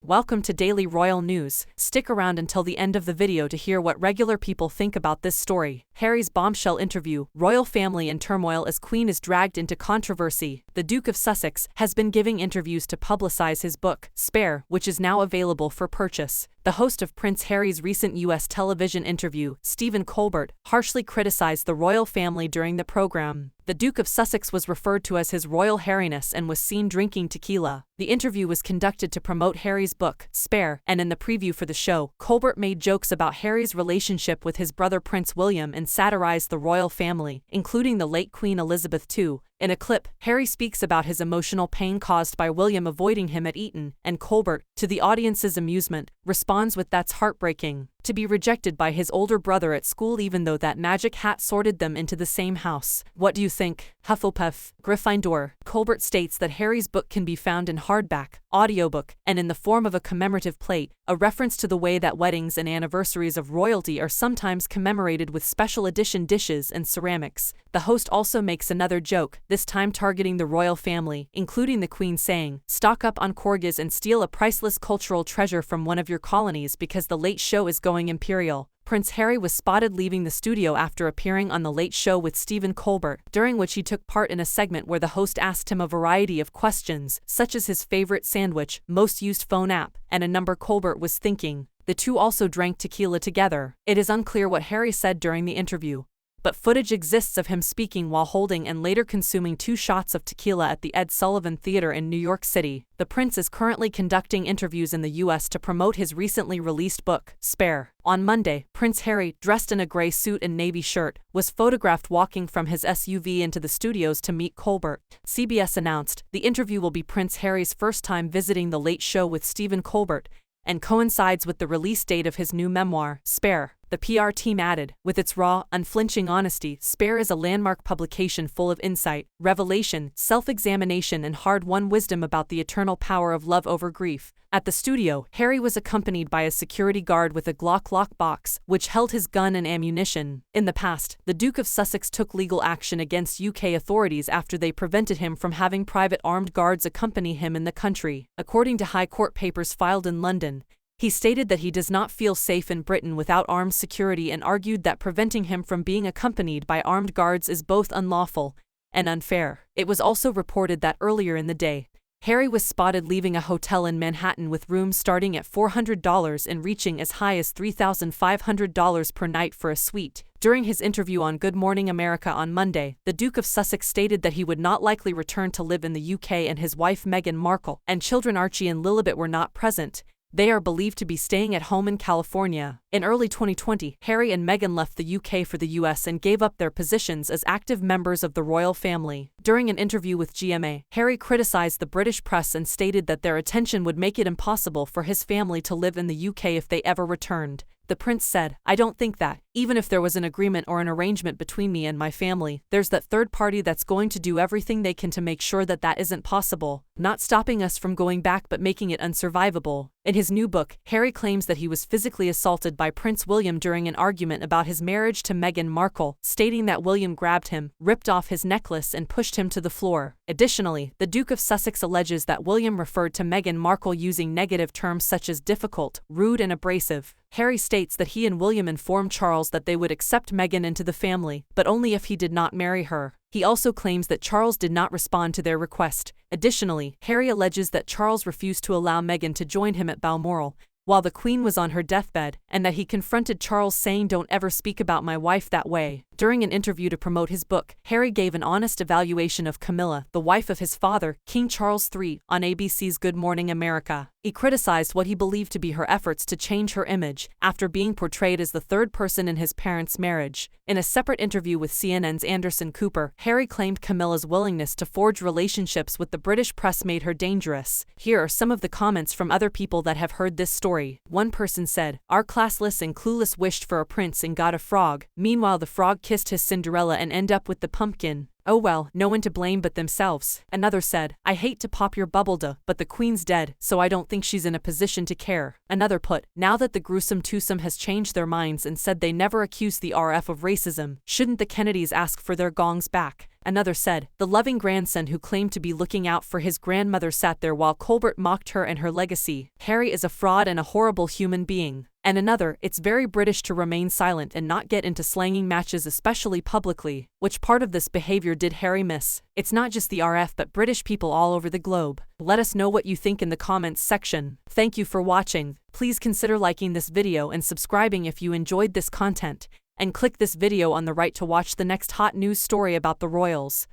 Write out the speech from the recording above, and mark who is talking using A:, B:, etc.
A: Welcome to Daily Royal News. Stick around until the end of the video to hear what regular people think about this story. Harry's bombshell interview, royal family in turmoil as Queen is dragged into controversy. The Duke of Sussex has been giving interviews to publicize his book, Spare, which is now available for purchase. The host of Prince Harry's recent U.S. television interview, Stephen Colbert, harshly criticized the royal family during the program. The Duke of Sussex was referred to as His Royal Harryness and was seen drinking tequila. The interview was conducted to promote Harry's book, Spare, and in the preview for the show, Colbert made jokes about Harry's relationship with his brother Prince William and satirized the royal family, including the late Queen Elizabeth II. In a clip, Harry speaks about his emotional pain caused by William avoiding him at Eton, and Colbert, to the audience's amusement, responds with "That's heartbreaking. To be rejected by his older brother at school even though that magic hat sorted them into the same house. What do you think? Hufflepuff, Gryffindor." Colbert states that Harry's book can be found in hardback, audiobook, and in the form of a commemorative plate, a reference to the way that weddings and anniversaries of royalty are sometimes commemorated with special edition dishes and ceramics. The host also makes another joke, this time targeting the royal family, including the Queen saying, "Stock up on corgis and steal a priceless cultural treasure from one of your colonies because the Late Show is going imperial." Prince Harry was spotted leaving the studio after appearing on The Late Show with Stephen Colbert, during which he took part in a segment where the host asked him a variety of questions, such as his favorite sandwich, most used phone app, and a number Colbert was thinking. The two also drank tequila together. It is unclear what Harry said during the interview, but footage exists of him speaking while holding and later consuming 2 shots of tequila at the Ed Sullivan Theater in New York City. The prince is currently conducting interviews in the U.S. to promote his recently released book, Spare. On Monday, Prince Harry, dressed in a gray suit and navy shirt, was photographed walking from his SUV into the studios to meet Colbert. CBS announced, the interview will be Prince Harry's first time visiting The Late Show with Stephen Colbert, and coincides with the release date of his new memoir, Spare. The PR team added, with its raw, unflinching honesty, Spare is a landmark publication full of insight, revelation, self-examination and hard-won wisdom about the eternal power of love over grief. At the studio, Harry was accompanied by a security guard with a Glock lockbox, which held his gun and ammunition. In the past, the Duke of Sussex took legal action against UK authorities after they prevented him from having private armed guards accompany him in the country. According to High Court papers filed in London, he stated that he does not feel safe in Britain without armed security and argued that preventing him from being accompanied by armed guards is both unlawful and unfair. It was also reported that earlier in the day, Harry was spotted leaving a hotel in Manhattan with rooms starting at $400 and reaching as high as $3,500 per night for a suite. During his interview on Good Morning America on Monday, the Duke of Sussex stated that he would not likely return to live in the UK and his wife Meghan Markle and children Archie and Lilibet were not present. They are believed to be staying at home in California. In early 2020, Harry and Meghan left the UK for the US and gave up their positions as active members of the royal family. During an interview with GMA, Harry criticized the British press and stated that their attention would make it impossible for his family to live in the UK if they ever returned. The prince said, "I don't think that, even if there was an agreement or an arrangement between me and my family, there's that third party that's going to do everything they can to make sure that that isn't possible, not stopping us from going back but making it unsurvivable." In his new book, Harry claims that he was physically assaulted by Prince William during an argument about his marriage to Meghan Markle, stating that William grabbed him, ripped off his necklace and pushed him to the floor. Additionally, the Duke of Sussex alleges that William referred to Meghan Markle using negative terms such as difficult, rude and abrasive. Harry states that he and William informed Charles that they would accept Meghan into the family, but only if he did not marry her. He also claims that Charles did not respond to their request. Additionally, Harry alleges that Charles refused to allow Meghan to join him at Balmoral while the Queen was on her deathbed, and that he confronted Charles saying, "Don't ever speak about my wife that way." During an interview to promote his book, Harry gave an honest evaluation of Camilla, the wife of his father, King Charles III, on ABC's Good Morning America. He criticized what he believed to be her efforts to change her image, after being portrayed as the third person in his parents' marriage. In a separate interview with CNN's Anderson Cooper, Harry claimed Camilla's willingness to forge relationships with the British press made her dangerous. Here are some of the comments from other people that have heard this story. One person said, "Our classless and clueless wished for a prince and got a frog. Meanwhile the frog kissed his Cinderella and ended up with the pumpkin. Oh well, no one to blame but themselves." Another said, "I hate to pop your bubble duh, but the Queen's dead, so I don't think she's in a position to care." Another put, "Now that the gruesome twosome has changed their minds and said they never accused the RF of racism, shouldn't the Kennedys ask for their gongs back?" Another said, the loving grandson who claimed to be looking out for his grandmother sat there while Colbert mocked her and her legacy. Harry is a fraud and a horrible human being. And another, it's very British to remain silent and not get into slanging matches, especially publicly. Which part of this behavior did Harry miss? It's not just the RF but British people all over the globe. Let us know what you think in the comments section. Thank you for watching. Please consider liking this video and subscribing if you enjoyed this content. And click this video on the right to watch the next hot news story about the royals.